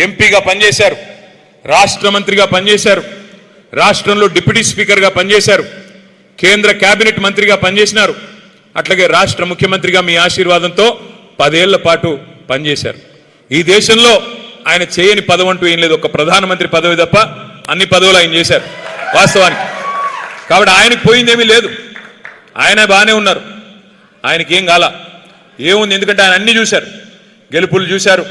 ఎంపీగా పనిచేశారు, రాష్ట్ర మంత్రిగా పనిచేశారు, రాష్ట్రంలో డిప్యూటీ స్పీకర్గా పనిచేశారు, కేంద్ర కేబినెట్ మంత్రిగా పనిచేసినారు, అట్లాగే రాష్ట్ర ముఖ్యమంత్రిగా మీ ఆశీర్వాదంతో 10 ఏళ్ల పాటు పనిచేశారు. ఈ దేశంలో ఆయన చేయని పదవి అంటూ ఏం లేదు, ఒక ప్రధానమంత్రి పదవి తప్ప అన్ని పదవులు ఆయన చేశారు వాస్తవానికి. కాబట్టి ఆయనకు పోయిందేమీ లేదు, ఆయన బాగానే ఉన్నారు, ఆయనకి ఏం కాల ఏముంది, ఎందుకంటే ఆయన అన్ని చూశారు, గెలుపులు చూశారు,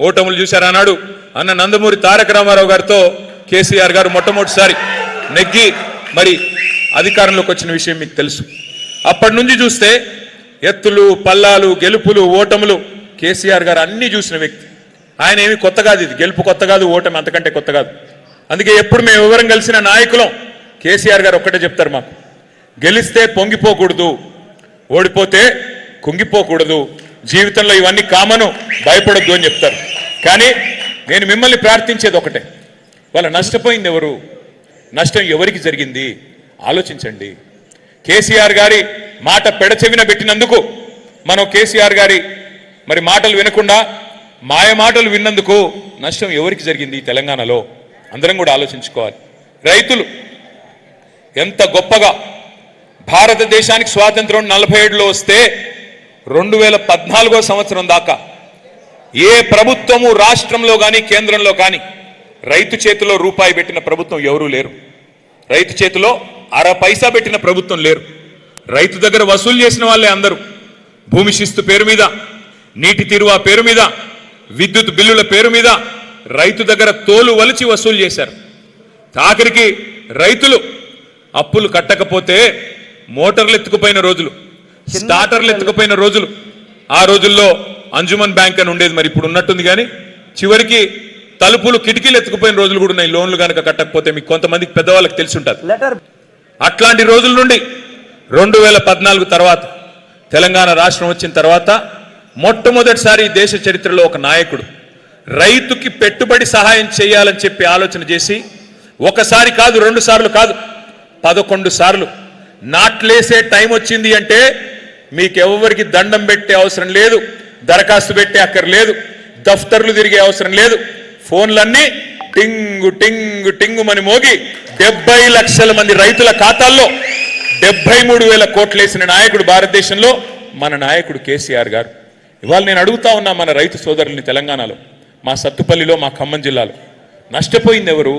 ఓటములు చూశారు. అన్నాడు అన్న నందమూరి తారక రామారావు గారితో కేసీఆర్ గారు మొట్టమొదటిసారి నెగ్గి మరి అధికారంలోకి వచ్చిన విషయం మీకు తెలుసు. అప్పటి నుంచి చూస్తే ఎత్తులు పల్లాలు గెలుపులు ఓటములు కేసీఆర్ గారు అన్ని చూసిన వ్యక్తి. ఆయన ఏమి కొత్త కాదు, ఇది గెలుపు కొత్త కాదు, ఓటమి అంతకంటే కొత్త కాదు. అందుకే ఎప్పుడు మేము వివరం కలిసిన నాయకులం కేసీఆర్ గారు ఒక్కటే చెప్తారు, మాకు గెలిస్తే పొంగిపోకూడదు, ఓడిపోతే కుంగిపోకూడదు, జీవితంలో ఇవన్నీ కామను, భయపడొద్దు అని చెప్తారు. కానీ నేను మిమ్మల్ని ప్రార్థించేది ఒకటే, వాళ్ళ నష్టపోయింది ఎవరు, నష్టం ఎవరికి జరిగింది ఆలోచించండి. కేసీఆర్ గారి మాట పెడచెవిన పెట్టినందుకు మనం కేసీఆర్ గారి మరి మాటలు వినకుండా మాయ మాటలు విన్నందుకు నష్టం ఎవరికి జరిగింది తెలంగాణలో అందరం కూడా ఆలోచించుకోవాలి. రైతులు ఎంత గొప్పగా భారతదేశానికి స్వాతంత్రం 47లో వస్తే 2014వ సంవత్సరం దాకా ఏ ప్రభుత్వము రాష్ట్రంలో కానీ కేంద్రంలో కానీ రైతు చేతిలో రూపాయి పెట్టిన ప్రభుత్వం ఎవరూ లేరు. రైతు చేతిలో అర పైసా పెట్టిన ప్రభుత్వం లేరు. రైతు దగ్గర వసూలు చేసిన వాళ్ళే అందరూ. భూమి శిస్తు పేరు మీద, నీటి తీరువా పేరు మీద, విద్యుత్ బిల్లుల పేరు మీద రైతు దగ్గర తోలు వలిచి వసూలు చేశారు. ఆఖరికి రైతులు అప్పులు కట్టకపోతే మోటార్లు ఎత్తుకుపోయిన రోజులు, స్టార్టర్లు ఎత్తుకుపోయిన రోజులు. ఆ రోజుల్లో అంజుమన్ బ్యాంక్ అని ఉండేది, మరి ఇప్పుడు ఉన్నట్టుంది, కానీ చివరికి తలుపులు కిటికీలు ఎత్తుకుపోయిన రోజులు కూడా ఉన్నాయి. లోన్లు కనుక కట్టకపోతే మీకు కొంతమందికి పెద్దవాళ్ళకి తెలిసి ఉంటుంది. అట్లాంటి రోజుల నుండి 2014 తర్వాత తెలంగాణ రాష్ట్రం వచ్చిన తర్వాత మొట్టమొదటిసారి దేశ చరిత్రలో ఒక నాయకుడు రైతుకి పెట్టుబడి సహాయం చేయాలని చెప్పి ఆలోచన చేసి ఒకసారి కాదు, 2 సార్లు కాదు, 11 సార్లు నాట్లేసే టైం వచ్చింది అంటే మీకెవరికి దండం పెట్టే అవసరం లేదు, దరఖాస్తు పెట్టే అక్కర్లేదు, దఫ్తర్లు తిరిగే అవసరం లేదు. ఫోన్లన్నీ టింగు టింగు టింగుమని మోగి 70 లక్షల మంది రైతుల ఖాతాల్లో 73,000 కోట్లు వేసిన నాయకుడు భారతదేశంలో మన నాయకుడు కేసీఆర్ గారు. ఇవాళ నేను అడుగుతా ఉన్నా మన రైతు సోదరుల్ని, తెలంగాణలో మా సత్తుపల్లిలో, మా ఖమ్మం జిల్లాలో నష్టపోయింది ఎవరు?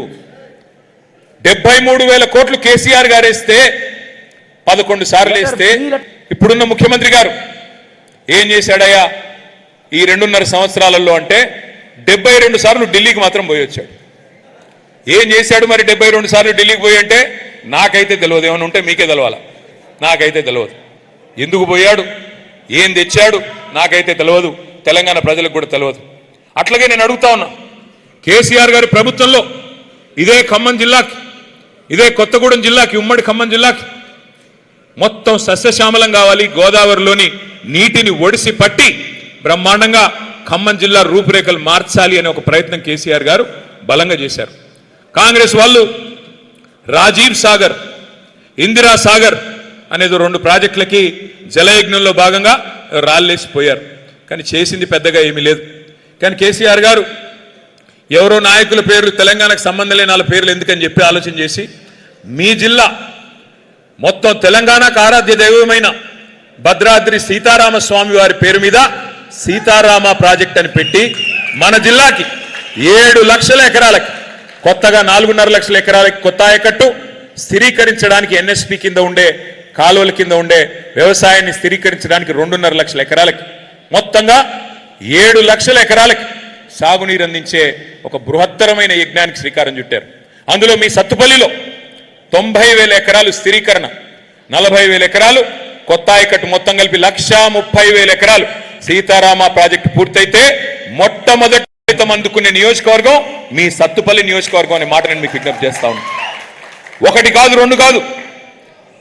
73,000 కోట్లు కేసీఆర్ గారు వేస్తే 11 సార్లు వేస్తే ఇప్పుడున్న ముఖ్యమంత్రి గారు ఏం చేశాడయ్యా ఈ 2.5 సంవత్సరాలలో అంటే 72 సార్లు ఢిల్లీకి మాత్రం పోయి వచ్చాడు. ఏం చేశాడు మరి 72 సార్లు ఢిల్లీకి పోయి అంటే నాకైతే తెలియదు, ఏమైనా ఉంటే మీకే తెలవాలా, నాకైతే తెలియదు. ఎందుకు పోయాడు, ఏం తెచ్చాడు నాకైతే తెలియదు, తెలంగాణ ప్రజలకు కూడా తెలియదు. అట్లాగే నేను అడుగుతా ఉన్నా, కేసీఆర్ గారి ప్రభుత్వంలో ఇదే ఖమ్మం జిల్లాకి, ఇదే కొత్తగూడెం జిల్లాకి, ఉమ్మడి ఖమ్మం జిల్లాకి మొత్తం సస్యశ్యామలం కావాలి, గోదావరిలోని నీటిని ఒడిసి పట్టి బ్రహ్మాండంగా ఖమ్మం జిల్లా రూపురేఖలు మార్చాలి అనే ఒక ప్రయత్నం కేసీఆర్ గారు బలంగా చేశారు. కాంగ్రెస్ వాళ్ళు రాజీవ్ సాగర్, ఇందిరా సాగర్ అనేది 2 ప్రాజెక్టులకి జలయజ్ఞంలో భాగంగా రాళ్ళేసిపోయారు. కానీ చేసింది పెద్దగా ఏమీ లేదు. కానీ కేసీఆర్ గారు ఎవరో నాయకుల పేర్లు, తెలంగాణకు సంబంధం లేని వాళ్ళ పేర్లు ఎందుకని చెప్పి ఆలోచన చేసి మీ జిల్లా మొత్తం తెలంగాణకు ఆరాధ్య దైవమైన భద్రాద్రి సీతారామ స్వామి వారి పేరు మీద సీతారామ ప్రాజెక్ట్ అని పెట్టి మన జిల్లాకి 7 లక్షల ఎకరాలకి, కొత్తగా 4.5 లక్షల ఎకరాలకి కొత్త ఆయకట్టు స్థిరీకరించడానికి ఎన్ఎస్పి కింద ఉండే కాలువల కింద ఉండే వ్యవసాయాన్ని స్థిరీకరించడానికి 2.5 లక్షల ఎకరాలకి, మొత్తంగా 7 లక్షల ఎకరాలకి సాగునీరు అందించే ఒక బృహత్తరమైన యజ్ఞానికి శ్రీకారం చుట్టారు. అందులో మీ సత్తుపల్లిలో 90,000 ఎకరాలు స్థిరీకరణ, 40,000 ఎకరాలు కొత్త ఆయకట్టు, మొత్తం కలిపి 130,000 ఎకరాలు సీతారామ ప్రాజెక్టు పూర్తయితే మొట్టమొదటి అందుకునే నియోజకవర్గం మీ సత్తుపల్లి నియోజకవర్గం అనే మాట నేను మీకు విజ్ఞప్తి చేస్తా ఉన్నాను. 1 కాదు, 2 కాదు,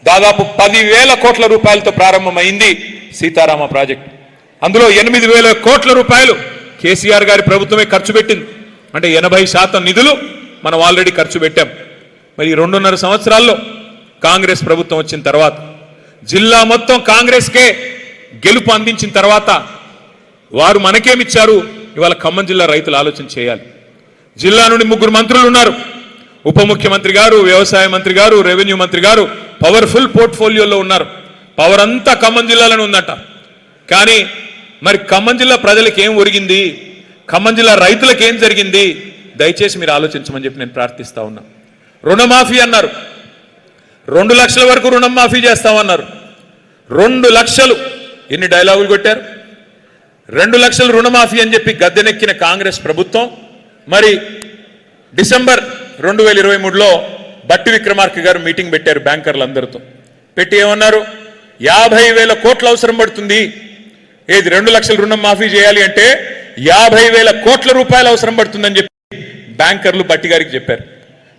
దాదాపు 10,000 కోట్ల రూపాయలతో ప్రారంభమైంది సీతారామ ప్రాజెక్టు. అందులో 8,000 కోట్ల రూపాయలు కేసీఆర్ గారి ప్రభుత్వమే ఖర్చు పెట్టింది. అంటే 80% నిధులు మనం ఆల్రెడీ ఖర్చు పెట్టాం. మరి 2.5 సంవత్సరాల్లో కాంగ్రెస్ ప్రభుత్వం వచ్చిన తర్వాత, జిల్లా మొత్తం కాంగ్రెస్కే గెలుపు అందించిన తర్వాత వారు మనకేమిచ్చారు? ఇవాళ ఖమ్మం జిల్లా రైతులు ఆలోచన చేయాలి. జిల్లా నుండి 3 మంత్రులు ఉన్నారు. ఉప ముఖ్యమంత్రి గారు, వ్యవసాయ మంత్రి గారు, రెవెన్యూ మంత్రి గారు పవర్ఫుల్ పోర్ట్ఫోలియోలో ఉన్నారు. పవర్ అంతా ఖమ్మం జిల్లాలోనే ఉందట. కానీ మరి ఖమ్మం జిల్లా ప్రజలకు ఏం ఒరిగింది, ఖమ్మం జిల్లా రైతులకు ఏం జరిగింది, దయచేసి మీరు ఆలోచించమని చెప్పి నేను ప్రార్థిస్తా ఉన్నా. రుణమాఫీ అన్నారు, 2 లక్షల వరకు రుణం మాఫీ చేస్తామన్నారు. 2 లక్షలు ఎన్ని డైలాగులు కొట్టారు. 2 లక్షలు రుణమాఫీ అని చెప్పి గద్దెనెక్కిన కాంగ్రెస్ ప్రభుత్వం మరి డిసెంబర్ 2023లో బట్టి విక్రమార్క గారు మీటింగ్ పెట్టారు బ్యాంకర్లందరితో. పెట్టి ఏమన్నారు, 50,000 కోట్ల అవసరం పడుతుంది. ఏది 2 లక్షల రుణం మాఫీ చేయాలి అంటే 50,000 కోట్ల రూపాయలు అవసరం పడుతుందని చెప్పి బ్యాంకర్లు బట్టి గారికి చెప్పారు.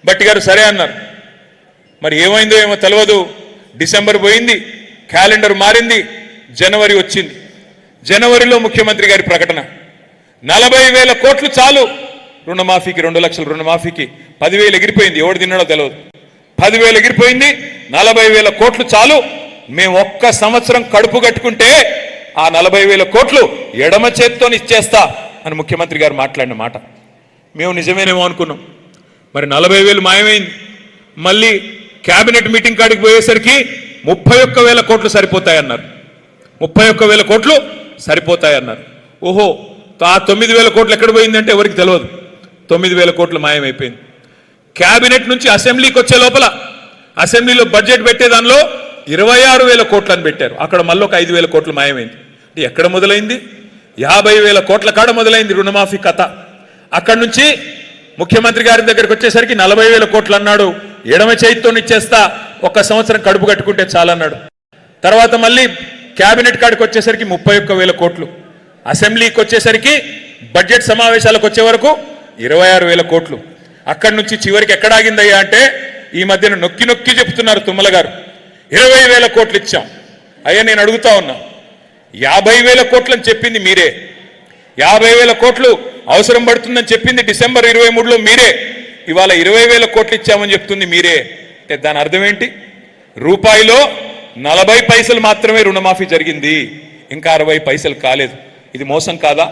బట్టి గారు సరే అన్నారు. మరి ఏమైందో ఏమో తెలియదు. డిసెంబర్ పోయింది, క్యాలెండర్ మారింది, జనవరి వచ్చింది. జనవరిలో ముఖ్యమంత్రి గారి ప్రకటన 40,000 కోట్లు చాలు రుణమాఫీకి, 2 లక్షల రుణమాఫీకి. 10,000 ఎగిరిపోయింది, ఎవడు తిన్నాడో తెలియదు. 10,000 ఎగిరిపోయింది, 40,000 కోట్లు చాలు, మేము ఒక్క సంవత్సరం కడుపు కట్టుకుంటే ఆ 40,000 కోట్లు ఎడమ చేత్తో ఇచ్చేస్తా అని ముఖ్యమంత్రి గారు మాట్లాడిన మాట మేము నిజమేనేమో అనుకున్నాం. మరి 40,000 మాయమైంది. మళ్ళీ కేబినెట్ మీటింగ్ కాడికి పోయేసరికి 31,000 కోట్లు సరిపోతాయన్నారు. 31,000 కోట్లు సరిపోతాయన్నారు. ఓహో, ఆ 9,000 కోట్లు ఎక్కడ పోయిందంటే ఎవరికి తెలియదు. 9,000 కోట్లు మాయమైపోయింది. కేబినెట్ నుంచి అసెంబ్లీకి వచ్చే లోపల అసెంబ్లీలో బడ్జెట్ పెట్టే దానిలో 26,000 కోట్లు అని పెట్టారు. అక్కడ మళ్ళీ ఒక 5,000 కోట్లు మాయమైంది. అంటే ఎక్కడ మొదలైంది? 50,000 కోట్ల కాడ మొదలైంది రుణమాఫీ కథ. అక్కడి నుంచి ముఖ్యమంత్రి గారి దగ్గరికి వచ్చేసరికి 40,000 కోట్లు అన్నాడు. ఎడమ చేతితో ఇచ్చేస్తా, ఒక్క సంవత్సరం కడుపు కట్టుకుంటే చాలన్నాడు. తర్వాత మళ్ళీ కేబినెట్ కాడికి వచ్చేసరికి 31,000 కోట్లు. అసెంబ్లీకి వచ్చేసరికి బడ్జెట్ సమావేశాలకు వచ్చే వరకు 26,000 కోట్లు. అక్కడి నుంచి చివరికి ఎక్కడ ఆగిందయ్యా అంటే ఈ మధ్యన నొక్కి నొక్కి చెప్తున్నారు తుమ్మల గారు, 20,000 కోట్లు ఇచ్చాం. అయ్యా నేను అడుగుతా ఉన్నా, 50,000 కోట్లు అని చెప్పింది మీరే, 50,000 కోట్లు అవసరం పడుతుందని చెప్పింది డిసెంబర్ 23లో మీరే, ఇవాళ 20,000 కోట్లు ఇచ్చామని చెప్తుంది మీరే. అంటే దాని అర్థం ఏంటి? రూపాయిలో 40 పైసలు మాత్రమే రుణమాఫీ జరిగింది, ఇంకా 60 పైసలు కాలేదు. ఇది మోసం కాదా?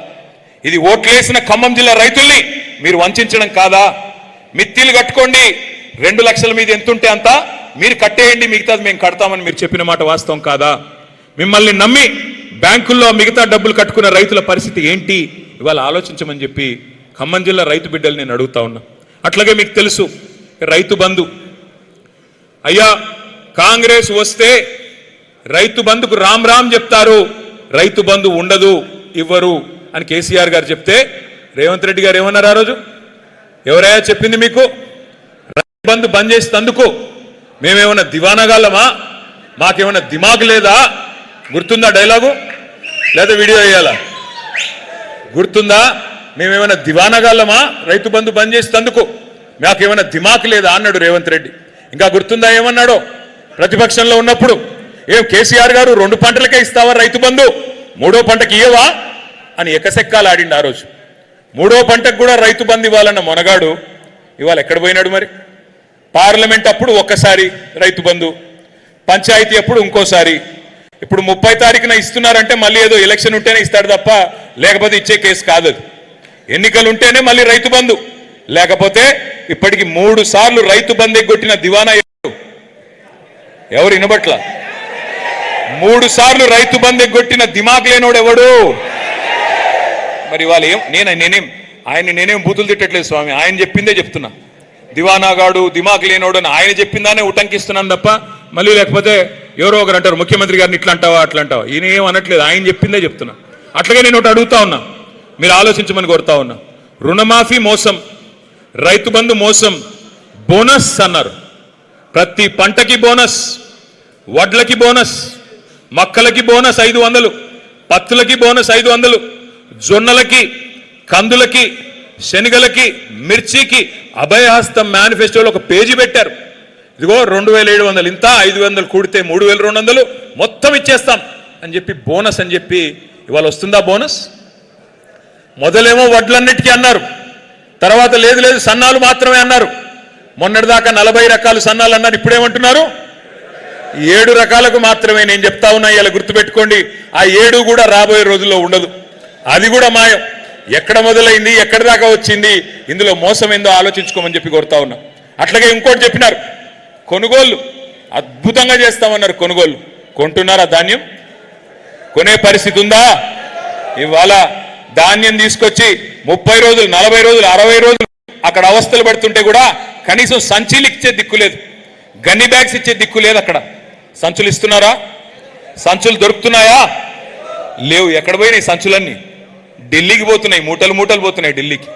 ఇది ఓట్లేసిన ఖమ్మం జిల్లా రైతుల్ని మీరు వంచడం కాదా? మిత్తిలు కట్టుకోండి, 2 లక్షల మీద ఎంతుంటే అంత మీరు కట్టేయండి, మిగతాది మేము కడతామని మీరు చెప్పిన మాట వాస్తవం కాదా? మిమ్మల్ని నమ్మి బ్యాంకుల్లో మిగతా డబ్బులు కట్టుకున్న రైతుల పరిస్థితి ఏంటి ఇవాళ ఆలోచించమని చెప్పి ఖమ్మం జిల్లా రైతు బిడ్డలు నేను అడుగుతా ఉన్నా. అట్లాగే మీకు తెలుసు రైతు బంధు. అయ్యా కాంగ్రెస్ వస్తే రైతు బంధుకు రామ్ రామ్ చెప్తారు, రైతు బంధు ఉండదు, ఇవ్వరు అని కేసీఆర్ గారు చెప్తే రేవంత్ రెడ్డి గారు ఏమన్నారు ఆ రోజు? ఎవరయ్యా చెప్పింది మీకు రైతు బంధు బంద్ చేసేందుకు? మేమేమన్నా దివానాగాళ్ళమా? మాకేమన్నా దిమాగ్ లేదా? గుర్తుందా డైలాగు? లేదా వీడియో వేయాలా? గుర్తుందా? మేమేమైనా దివానాగాళ్ళమా రైతు బంధు బంద్ చేసేందుకు? మాకేమైనా దిమాక్ లేదా అన్నాడు రేవంత్ రెడ్డి. ఇంకా గుర్తుందా ఏమన్నాడో ప్రతిపక్షంలో ఉన్నప్పుడు? ఏం కేసీఆర్ గారు 2 పంటలకే ఇస్తావా రైతు బంధు, 3వ పంటకి ఇయ్యవా అని ఎకసెక్కాలు ఆడిండు ఆ రోజు. 3వ పంటకు కూడా రైతు బంధు ఇవ్వాలన్న మొనగాడు ఇవాళ ఎక్కడ పోయినాడు మరి? పార్లమెంట్ అప్పుడు ఒక్కసారి రైతు బంధు, పంచాయతీ అప్పుడు ఇంకోసారి. ఇప్పుడు 30 తారీఖున ఇస్తున్నారంటే మళ్ళీ ఏదో ఎలక్షన్ ఉంటేనే ఇస్తాడు తప్ప లేకపోతే ఇచ్చే కేసు కాదు. ఎన్నికలు ఉంటేనే మళ్ళీ రైతు బంధు, లేకపోతే ఇప్పటికి 3 సార్లు రైతు బంధు ఎగ్గొట్టిన దివానా ఎవరు వినబట్ల? 3 సార్లు రైతు బంధు ఎగ్గొట్టిన దిమాగ్ లేనోడు ఎవడు? మరి వాళ్ళు ఏం నేనేం బూతులు తిట్టట్లేదు స్వామి, ఆయన చెప్పిందే చెప్తున్నా. దివానాగాడు దిమాగ్ లేనోడు అని ఆయన చెప్పిందానే ఉటంకిస్తున్నాను తప్ప మళ్ళీ లేకపోతే ఎవరో ఒకరు అంటారు ముఖ్యమంత్రి గారిని ఇట్లా అంటావా అట్లా అంటావా. ఈయన ఏం అనట్లేదు, ఆయన చెప్పిందే చెప్తున్నా. అట్లాగే నేను ఒకటి అడుగుతా ఉన్నా, మీరు ఆలోచించమని కోరుతా ఉన్నా. రుణమాఫీ మోసం, రైతు బంధు మోసం, బోనస్ అన్నారు. ప్రతి పంటకి బోనస్, వడ్లకి బోనస్, మక్కలకి బోనస్ 500, పత్తులకి బోనస్ 500, జొన్నలకి, కందులకి, శనగలకి, మిర్చికి అభయహస్తం మేనిఫెస్టోలో ఒక పేజీ పెట్టారు. ఇదిగో 2,700 ఇంత, 500 కూడితే 3,200 మొత్తం ఇచ్చేస్తాం అని చెప్పి బోనస్ అని చెప్పి ఇవాళ వస్తుందా బోనస్? మొదలేమో వడ్లన్నిటికీ అన్నారు, తర్వాత లేదు లేదు సన్నాలు మాత్రమే అన్నారు. మొన్నటిదాకా 40 రకాలు సన్నాలు అన్నారు, ఇప్పుడేమంటున్నారు? 7 రకాలకు మాత్రమే. నేను చెప్తా ఉన్నా ఇలా గుర్తుపెట్టుకోండి, ఆ 7 కూడా రాబోయే రోజుల్లో ఉండదు, అది కూడా మాయం. ఎక్కడ మొదలైంది, ఎక్కడి దాకా వచ్చింది, ఇందులో మోసం ఏందో ఆలోచించుకోమని చెప్పి కోరుతా ఉన్నా. అట్లాగే ఇంకోటి చెప్పినారు, కొనుగోళ్లు అద్భుతంగా చేస్తామన్నారు. కొనుగోళ్లు కొంటున్నారా? ధాన్యం కొనే పరిస్థితి ఉందా? ఇవాళ ధాన్యం తీసుకొచ్చి 30 రోజులు, 40 రోజులు, 60 రోజులు అక్కడ అవస్థలు పడుతుంటే కూడా కనీసం సంచులు ఇచ్చే దిక్కు లేదు, గన్ని బ్యాగ్స్ ఇచ్చే దిక్కు లేదు. అక్కడ సంచులు ఇస్తున్నారా? సంచులు దొరుకుతున్నాయా? లేవు. ఎక్కడ పోయినాయి సంచులన్నీ? ఢిల్లీకి పోతున్నాయి, మూటలు మూటలు పోతున్నాయి ఢిల్లీకి.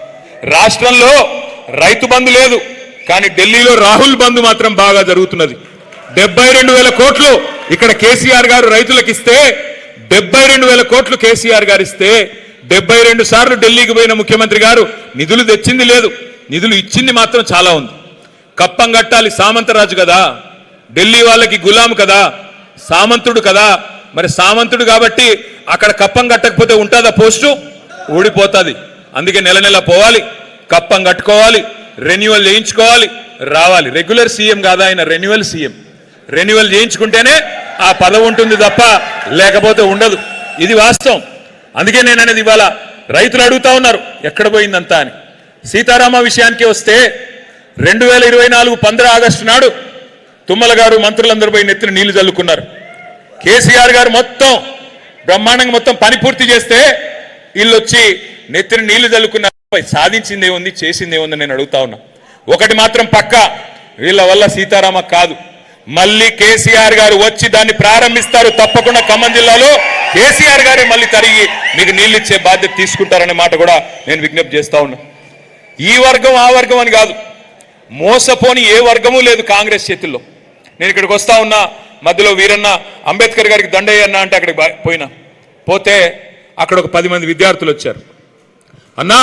రాష్ట్రంలో రైతు బంధు లేదు, కానీ ఢిల్లీలో రాహుల్ బంధు మాత్రం బాగా జరుగుతున్నది. 72,000 కోట్లు ఇక్కడ కేసీఆర్ గారు రైతులకు ఇస్తే, 72,000 కోట్లు కేసీఆర్ గారు ఇస్తే 72 సార్లు ఢిల్లీకి పోయిన ముఖ్యమంత్రి గారు నిధులు తెచ్చింది లేదు, నిధులు ఇచ్చింది మాత్రం చాలా ఉంది. కప్పం కట్టాలి, సామంతరాజు కదా, ఢిల్లీ వాళ్ళకి గులాం కదా, సామంతుడు కదా. మరి సామంతుడు కాబట్టి అక్కడ కప్పం కట్టకపోతే ఉంటుందా? పోస్టు ఊడిపోతుంది. అందుకే నెల నెల పోవాలి, కప్పం కట్టుకోవాలి, రెన్యువల్ చేయించుకోవాలి, రావాలి. రెగ్యులర్ సీఎం కాదా ఆయన, రెన్యువల్ సీఎం. రెన్యువల్ చేయించుకుంటేనే ఆ పదవి ఉంటుంది తప్ప లేకపోతే ఉండదు. ఇది వాస్తవం. అందుకే నేను అనేది ఇవాళ రైతులు అడుగుతా ఉన్నారు ఎక్కడ పోయిందంతా అని. సీతారామ విషయానికి వస్తే 2024 15 ఆగస్టు నాడు తుమ్మల గారు మంత్రులందరూ పోయి నెత్తిన నీళ్లు చల్లుకున్నారు. కేసీఆర్ గారు మొత్తం బ్రహ్మాండంగా మొత్తం పని పూర్తి చేస్తే వీళ్ళు వచ్చి నెత్తిన నీళ్లు చల్లుకున్నారు. సాధించింది ఏముంది, చేసింది ఏముంది నేను అడుగుతా ఉన్నా. ఒకటి మాత్రం పక్క, వీళ్ళ వల్ల సీతారామ కాదు, మళ్ళీ కేసీఆర్ గారు వచ్చి దాన్ని ప్రారంభిస్తారు. తప్పకుండా ఖమ్మం జిల్లాలో కేసీఆర్ గారే మళ్ళీ తరిగి మీకు నీళ్ళు ఇచ్చే బాధ్యత తీసుకుంటారనే మాట కూడా నేను విజ్ఞప్తి చేస్తా ఉన్నా. ఈ వర్గం ఆ వర్గం అని కాదు, మోసపోని ఏ వర్గము లేదు కాంగ్రెస్ చేతుల్లో. నేను ఇక్కడికి వస్తా ఉన్నా, మధ్యలో వీరన్న అంబేద్కర్ గారికి దండయ్యన్న అంటే అక్కడికి పోతే అక్కడ ఒక 10 మంది విద్యార్థులు వచ్చారు. అన్నా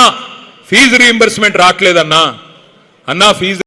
ఫీజు రీయింబర్స్మెంట్ రావట్లేదన్నా, అన్నా ఫీజు